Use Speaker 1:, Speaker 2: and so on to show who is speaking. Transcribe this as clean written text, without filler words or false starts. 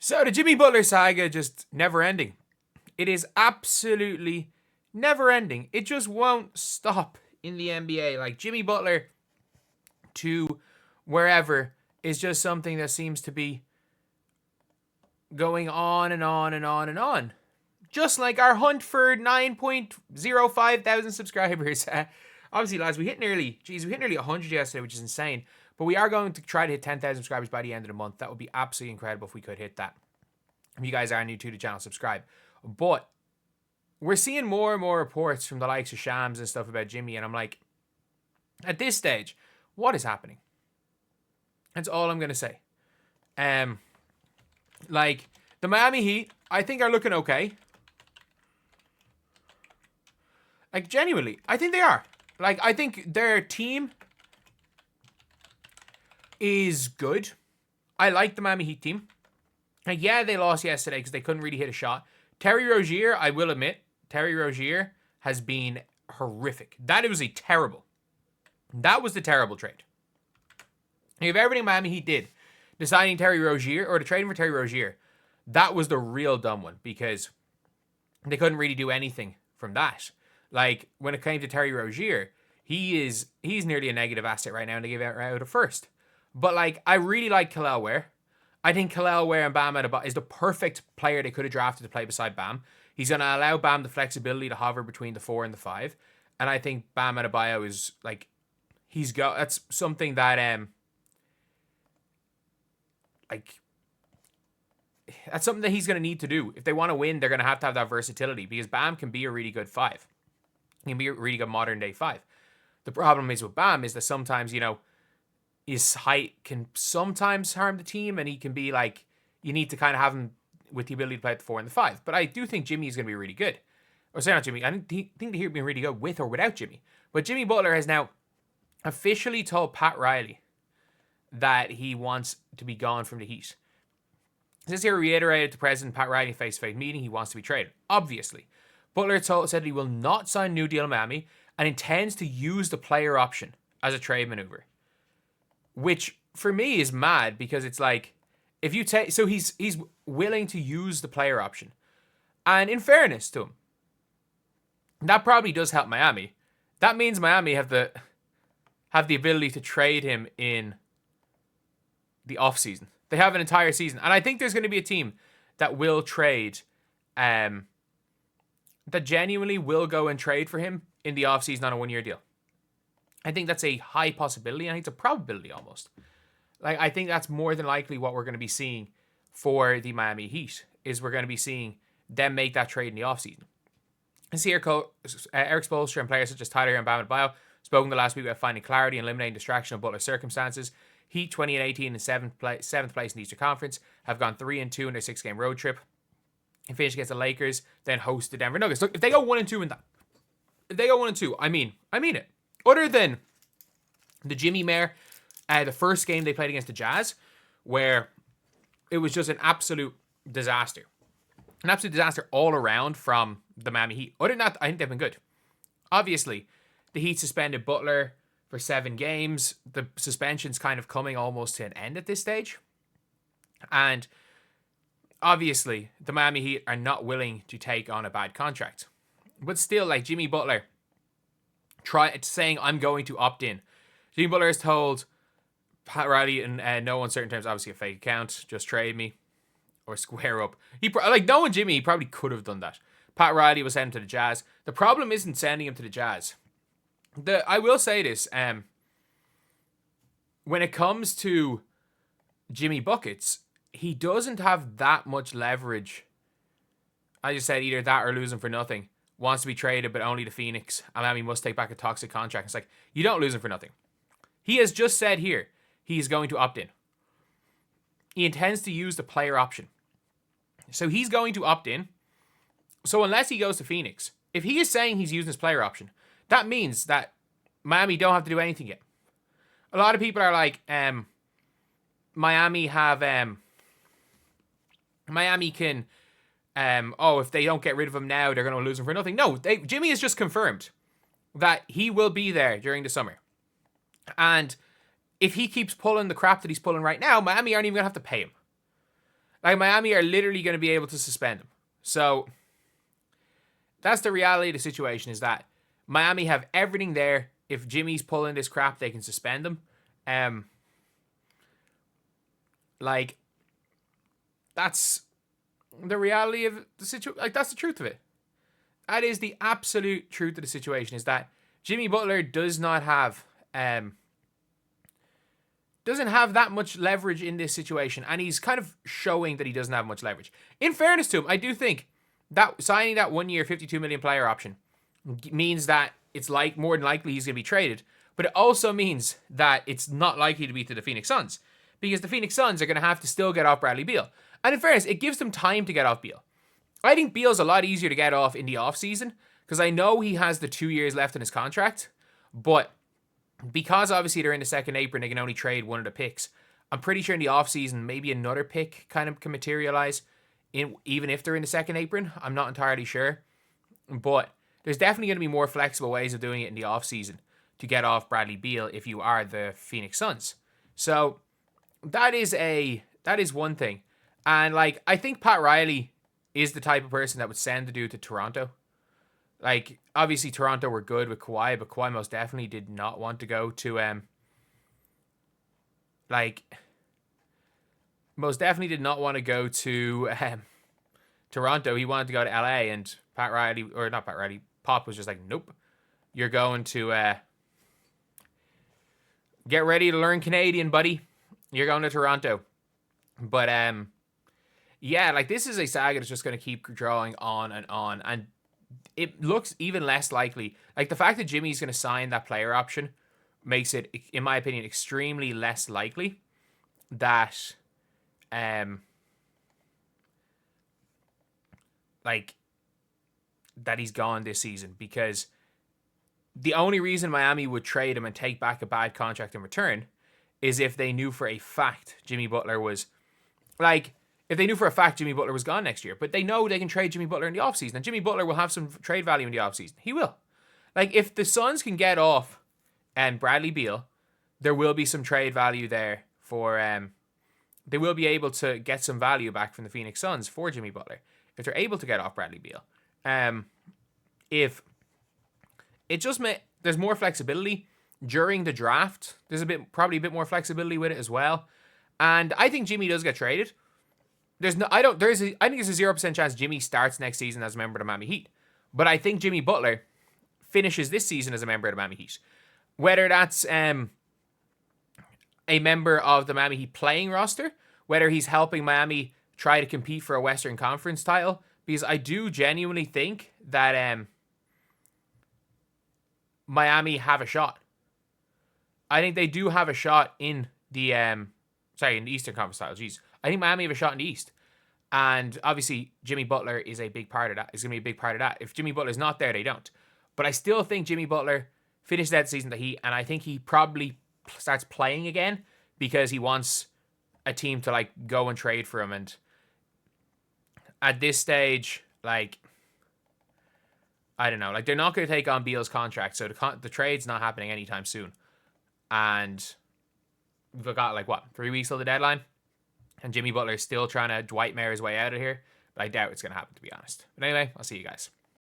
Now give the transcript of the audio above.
Speaker 1: So the Jimmy Butler saga just never ending. It is absolutely never ending. It just won't stop in the NBA. Like Jimmy Butler to wherever is just something that seems to be going on and on and on and on. Just like our hunt for 9.05 thousand subscribers. Obviously, lads, we hit nearly 100 yesterday, which is insane. But we are going to try to hit 10,000 subscribers by the end of the month. That would be absolutely incredible if we could hit that. If you guys are new to the channel, subscribe. But we're seeing more and more reports from the likes of Shams and stuff about Jimmy. And I'm like, at this stage, what is happening? That's all I'm going to say. Like, the Miami Heat, I think are looking okay. Like, genuinely, I think they are. Like, I think their team is good. I like the Miami Heat team. Like, yeah, they lost yesterday because they couldn't really hit a shot. Terry Rozier, I will admit, Terry Rozier has been horrific. That was the terrible trade. If everything Miami Heat did, deciding Terry Rozier, or the trading for Terry Rozier, that was the real dumb one because they couldn't really do anything from that. Like, when it came to Terry Rozier, he's nearly a negative asset right now, and they gave out a first. But, like, I really like Kel'el Ware. I think Kel'el Ware and Bam Adebayo is the perfect player they could have drafted to play beside Bam. He's going to allow Bam the flexibility to hover between the 4 and the 5. And I think Bam Adebayo is, like, that's something that, that's something that he's going to need to do. If they want to win, they're going to have that versatility because Bam can be a really good 5. He can be a really good modern day 5. The problem is with Bam is that sometimes, his height can sometimes harm the team, and he can be like, you need to kind of have him with the ability to play at the 4 and the 5. But I do think Jimmy is going to be really good. Or sorry, not Jimmy. I think the Heat will be really good with or without Jimmy. But Jimmy Butler has now officially told Pat Riley that he wants to be gone from the Heat. This here reiterated to President Pat Riley face-to-face meeting he wants to be traded. Obviously. Butler said he will not sign a new deal in Miami and intends to use the player option as a trade maneuver. Which, for me, is mad because it's like, if you take... So he's willing to use the player option. And in fairness to him, that probably does help Miami. That means Miami have the ability to trade him in the offseason. They have an entire season. And I think there's going to be a team that will trade... that genuinely will go and trade for him in the offseason on a 1-year deal. I think that's a high possibility. I think it's a probability almost. Like, I think that's more than likely what we're going to be seeing for the Miami Heat, is we're going to be seeing them make that trade in the offseason. This here, Eric Spoelstra and players such as Tyler and Bam Adebayo spoken the last week about finding clarity and eliminating distraction of Butler's circumstances. Heat 20-18 in seventh place in the Eastern Conference have gone 3-2 in their 6-game road trip. And finished against the Lakers, then host the Denver Nuggets. Look, if they go 1-2 in that, I mean it. Other than the Jimmy Mayer, the first game they played against the Jazz, where it was just an absolute disaster. An absolute disaster all around from the Miami Heat. Other than that, I think they've been good. Obviously, the Heat suspended Butler for 7 games. The suspension's kind of coming almost to an end at this stage. And obviously, the Miami Heat are not willing to take on a bad contract. But still, like Jimmy Butler saying, I'm going to opt in. Jimmy Butler has told Pat Riley in no uncertain terms, obviously a fake account, just trade me or square up. Knowing Jimmy, he probably could have done that. Pat Riley was sending him to the Jazz. The problem isn't sending him to the Jazz. I will say this, when it comes to Jimmy Buckets, he doesn't have that much leverage. I just said either that or losing for nothing. Wants to be traded, but only to Phoenix. And Miami must take back a toxic contract. It's like, you don't lose him for nothing. He has just said here, he's going to opt in. He intends to use the player option. So he's going to opt in. So unless he goes to Phoenix, if he is saying he's using his player option, that means that Miami don't have to do anything yet. A lot of people are like, Miami can, if they don't get rid of him now, they're going to lose him for nothing. No, Jimmy has just confirmed that he will be there during the summer. And if he keeps pulling the crap that he's pulling right now, Miami aren't even going to have to pay him. Like, Miami are literally going to be able to suspend him. So that's the reality of the situation, is that Miami have everything there. If Jimmy's pulling this crap, they can suspend him. Like, that's the reality of the situation. Like, that's the truth of it. That is the absolute truth of the situation, is that Jimmy Butler does not have doesn't have that much leverage in this situation, and he's kind of showing that he doesn't have much leverage. In fairness to him, I do think that signing that 1 year, $52 million player option means that it's like more than likely he's going to be traded, but it also means that it's not likely to be to the Phoenix Suns, because the Phoenix Suns are going to have to still get off Bradley Beal. And in fairness, it gives them time to get off Beal. I think Beal's a lot easier to get off in the offseason, because I know he has the 2 years left in his contract, but because obviously they're in the second apron, they can only trade one of the picks. I'm pretty sure in the offseason, maybe another pick kind of can materialize, even if they're in the second apron. I'm not entirely sure. But there's definitely going to be more flexible ways of doing it in the offseason to get off Bradley Beal if you are the Phoenix Suns. So that is one thing. And like, I think Pat Riley is the type of person that would send the dude to Toronto. Like, obviously Toronto were good with Kawhi, but Kawhi most definitely did not want to go to most definitely did not want to go to Toronto. He wanted to go to LA, and Pop was just like, nope. You're going to get ready to learn Canadian, buddy. You're going to Toronto. But yeah, like, this is a saga that's just going to keep drawing on, and it looks even less likely. Like, the fact that Jimmy's going to sign that player option makes it, in my opinion, extremely less likely that that he's gone this season, because the only reason Miami would trade him and take back a bad contract in return is if they knew for a fact Jimmy Butler was, like, if they knew for a fact Jimmy Butler was gone next year. But they know they can trade Jimmy Butler in the offseason, and Jimmy Butler will have some trade value in the offseason. He will. Like, if the Suns can get off Bradley Beal, there will be some trade value there for they will be able to get some value back from the Phoenix Suns for Jimmy Butler if they're able to get off Bradley Beal. If it just there's more flexibility during the draft. There's probably a bit more flexibility with it as well. And I think Jimmy does get traded. I think there's a 0% chance Jimmy starts next season as a member of the Miami Heat. But I think Jimmy Butler finishes this season as a member of the Miami Heat. Whether that's a member of the Miami Heat playing roster, whether he's helping Miami try to compete for a Western Conference title, because I do genuinely think that Miami have a shot. I think they do have a shot in the in the Eastern Conference title. Jeez. I think Miami have a shot in the East. And obviously, Jimmy Butler is a big part of that. Is going to be a big part of that. If Jimmy Butler's not there, they don't. But I still think Jimmy Butler finishes that season the Heat, and I think he probably starts playing again because he wants a team to, like, go and trade for him. And at this stage, like, I don't know. Like, they're not going to take on Beal's contract, so the trade's not happening anytime soon. And we've got, like, 3 weeks till the deadline? And Jimmy Butler is still trying to Dwight Mayer his way out of here. But I doubt it's going to happen, to be honest. But anyway, I'll see you guys.